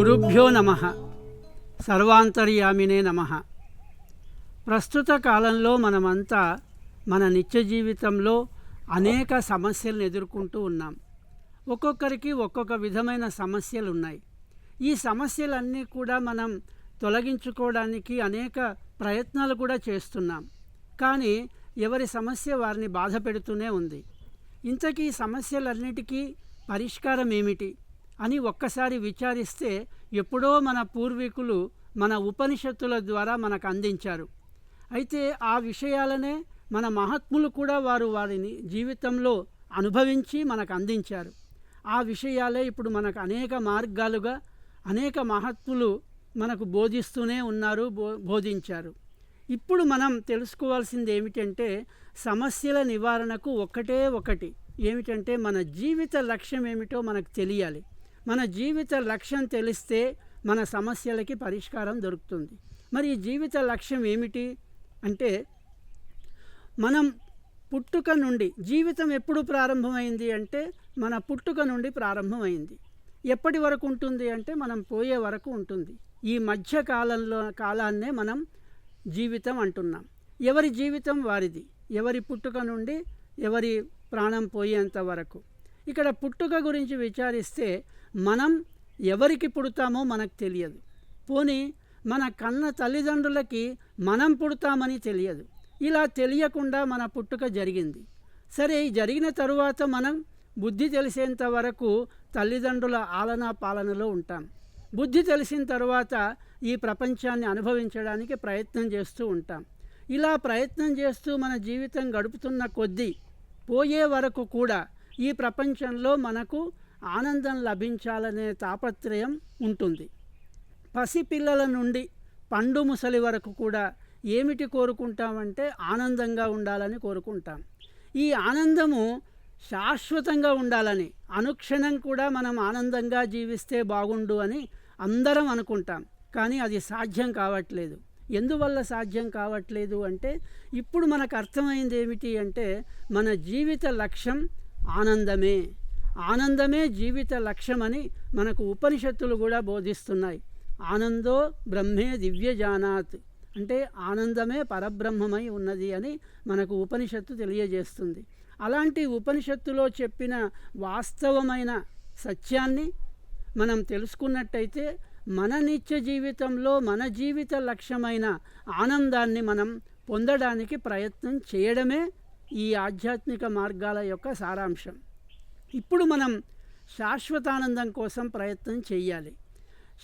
గురుభ్యో నమః. సర్వాంతర్యామినే నమః. ప్రస్తుత కాలంలో మనమంతా మన నిత్య జీవితంలో అనేక సమస్యలను ఎదుర్కొంటూ ఉన్నాం. ఒక్కొక్కరికి ఒక్కొక్క విధమైన సమస్యలు ఉన్నాయి. ఈ సమస్యలన్నీ కూడా మనం తొలగించుకోవడానికి అనేక ప్రయత్నాలు కూడా చేస్తున్నాం. కానీ ఎవరి సమస్య వారిని బాధ పెడుతూనే ఉంది. ఇంతకీ సమస్యలన్నిటికీ పరిష్కారం ఏమిటి అని ఒక్కసారి విచారిస్తే ఎప్పుడో మన పూర్వీకులు మన ఉపనిషత్తుల ద్వారా మనకు అందించారు. అయితే ఆ విషయాలనే మన మహాత్ములు కూడా వారిని జీవితంలో అనుభవించి మనకు అందించారు. ఆ విషయాలే ఇప్పుడు మనకు అనేక మార్గాలుగా అనేక మహాత్ములు మనకు బోధిస్తూనే ఉన్నారు, బోధించారు. ఇప్పుడు మనం తెలుసుకోవాల్సింది ఏమిటంటే సమస్యల నివారణకు ఒకటి ఏమిటంటే మన జీవిత లక్ష్యం ఏమిటో మనకు తెలియాలి. మన జీవిత లక్ష్యం తెలిస్తే మన సమస్యలకి పరిష్కారం దొరుకుతుంది. మరి ఈ జీవిత లక్ష్యం ఏమిటి అంటే మనం పుట్టుక నుండి జీవితం ఎప్పుడు ప్రారంభమైంది అంటే మన పుట్టుక నుండి ప్రారంభమైంది. ఎప్పటి వరకు ఉంటుంది అంటే మనం పోయే వరకు ఉంటుంది. ఈ మధ్య కాలాన్నే మనం జీవితం అంటున్నాం. ఎవరి జీవితం వారిది, ఎవరి పుట్టుక నుండి ఎవరి ప్రాణం పోయేంత వరకు. ఇక్కడ పుట్టుక గురించి విచారిస్తే మనం ఎవరికి పుడతామో మనకు తెలియదు. పోనీ మన కన్న తల్లిదండ్రులకి మనం పుడతామని తెలియదు. ఇలా తెలియకుండా మన పుట్టుక జరిగింది. సరే, జరిగిన తరువాత మనం బుద్ధి తెలిసేంత వరకు తల్లిదండ్రుల ఆలనా పాలనలో ఉంటాం. బుద్ధి తెలిసిన తర్వాత ఈ ప్రపంచాన్ని అనుభవించడానికి ప్రయత్నం చేస్తూ ఉంటాం. ఇలా ప్రయత్నం చేస్తూ మన జీవితం గడుపుతున్న కొద్దీ పోయే వరకు కూడా ఈ ప్రపంచంలో మనకు ఆనందం లభించాలనే తాపత్రయం ఉంటుంది. పసిపిల్లల నుండి పండు ముసలి వరకు కూడా ఏమిటి కోరుకుంటామంటే ఆనందంగా ఉండాలని కోరుకుంటాం. ఈ ఆనందము శాశ్వతంగా ఉండాలని, అనుక్షణం కూడా మనం ఆనందంగా జీవిస్తే బాగుండు అని అందరం అనుకుంటాం. కానీ అది సాధ్యం కావట్లేదు. ఎందువల్ల సాధ్యం కావట్లేదు అంటే ఇప్పుడు మనకు అర్థమైంది ఏమిటి అంటే మన జీవిత లక్ష్యం ఆనందమే. ఆనందమే జీవిత లక్ష్యమని మనకు ఉపనిషత్తులు కూడా బోధిస్తున్నాయి. ఆనందో బ్రహ్మే దివ్యజానాత్ అంటే ఆనందమే పరబ్రహ్మమై ఉన్నది అని మనకు ఉపనిషత్తు తెలియజేస్తుంది. అలాంటి ఉపనిషత్తులో చెప్పిన వాస్తవమైన సత్యాన్ని మనం తెలుసుకున్నట్టయితే మన నిత్య జీవితంలో మన జీవిత లక్ష్యమైన ఆనందాన్ని మనం పొందడానికి ప్రయత్నం చేయడమే ఈ ఆధ్యాత్మిక మార్గాల యొక్క సారాంశం. ఇప్పుడు మనం శాశ్వతానందం కోసం ప్రయత్నం చేయాలి.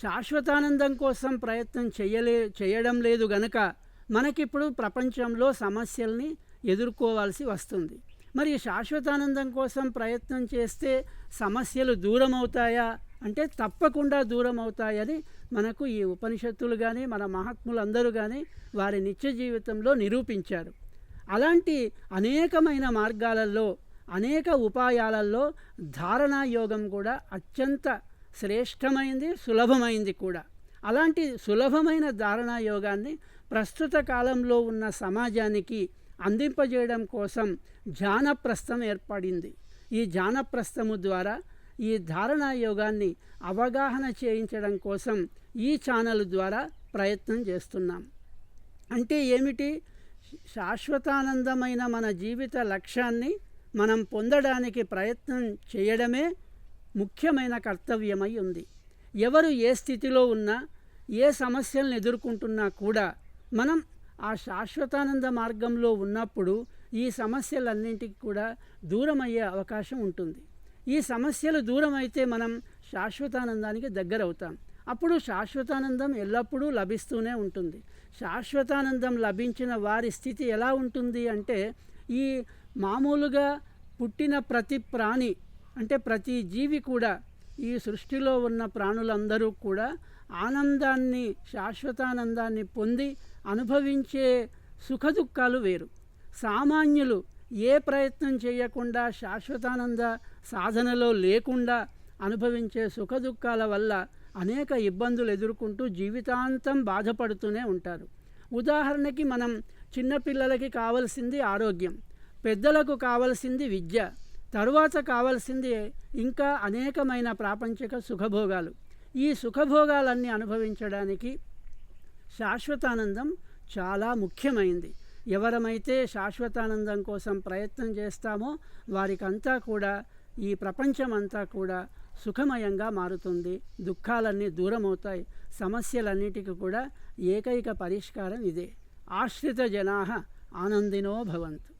శాశ్వతానందం కోసం ప్రయత్నం చేయడం లేదు గనక మనకిప్పుడు ప్రపంచంలో సమస్యల్ని ఎదుర్కోవాల్సి వస్తుంది. మరి శాశ్వతానందం కోసం ప్రయత్నం చేస్తే సమస్యలు దూరం అవుతాయా అంటే తప్పకుండా దూరం అవుతాయని మనకు ఈ ఉపనిషత్తులు కానీ మన మహాత్ములందరూ కానీ వారి నిత్య జీవితంలో నిరూపించారు. అలాంటి అనేకమైన మార్గాలలో అనేక ఉపాయాలలో ధారణా యోగం కూడా అత్యంత శ్రేష్టమైంది, సులభమైంది కూడా. అలాంటి సులభమైన ధారణా యోగాన్ని ప్రస్తుత కాలంలో ఉన్న సమాజానికి అందింపజేయడం కోసం ధ్యానప్రస్థం ఏర్పడింది. ఈ ధ్యానప్రస్థము ద్వారా ఈ ధారణా యోగాన్ని అవగాహన చేయించడం కోసం ఈ ఛానల్ ద్వారా ప్రయత్నం చేస్తున్నాం. అంటే ఏమిటి? శాశ్వతానందమైన మన జీవిత లక్ష్యాన్ని మనం పొందడానికి ప్రయత్నం చేయడమే ముఖ్యమైన కర్తవ్యమై ఉంది. ఎవరు ఏ స్థితిలో ఉన్నా, ఏ సమస్యలను ఎదుర్కొంటున్నా కూడా మనం ఆ శాశ్వతానంద మార్గంలో ఉన్నప్పుడు ఈ సమస్యలన్నింటికి కూడా దూరం అయ్యే అవకాశం ఉంటుంది. ఈ సమస్యలు దూరం అయితే మనం శాశ్వతానందానికి దగ్గర అవుతాం. అప్పుడు శాశ్వతానందం ఎల్లప్పుడూ లభిస్తూనే ఉంటుంది. శాశ్వతానందం లభించిన వారి స్థితి ఎలా ఉంటుంది అంటే ఈ మామూలుగా పుట్టిన ప్రతి ప్రాణి అంటే ప్రతి జీవి కూడా ఈ సృష్టిలో ఉన్న ప్రాణులందరూ కూడా ఆనందాన్ని, శాశ్వతానందాన్ని పొంది అనుభవించే సుఖదుఖాలు వేరు. సామాన్యులు ఏ ప్రయత్నం చేయకుండా శాశ్వతానంద సాధనలో లేకుండా అనుభవించే సుఖదుఖాల వల్ల అనేక ఇబ్బందులు ఎదుర్కొంటూ జీవితాంతం బాధపడుతూనే ఉంటారు. ఉదాహరణకి మనం చిన్నపిల్లలకి కావలసింది ఆరోగ్యం, పెద్దలకు కావలసింది విద్య, తరువాత కావలసింది ఇంకా అనేకమైన ప్రాపంచిక సుఖభోగాలు. ఈ సుఖభోగాలన్నీ అనుభవించడానికి శాశ్వతానందం చాలా ముఖ్యమైంది. ఎవరమైతే శాశ్వతానందం కోసం ప్రయత్నం చేస్తామో వారికంతా కూడా ఈ ప్రపంచమంతా కూడా సుఖమయంగా మారుతుంది. దుఃఖాలన్నీ దూరమవుతాయి. సమస్యలన్నిటికీ కూడా ఏకైక పరిష్కారం ఇదే. ఆశ్రిత జనాః ఆనందినో భవంతు.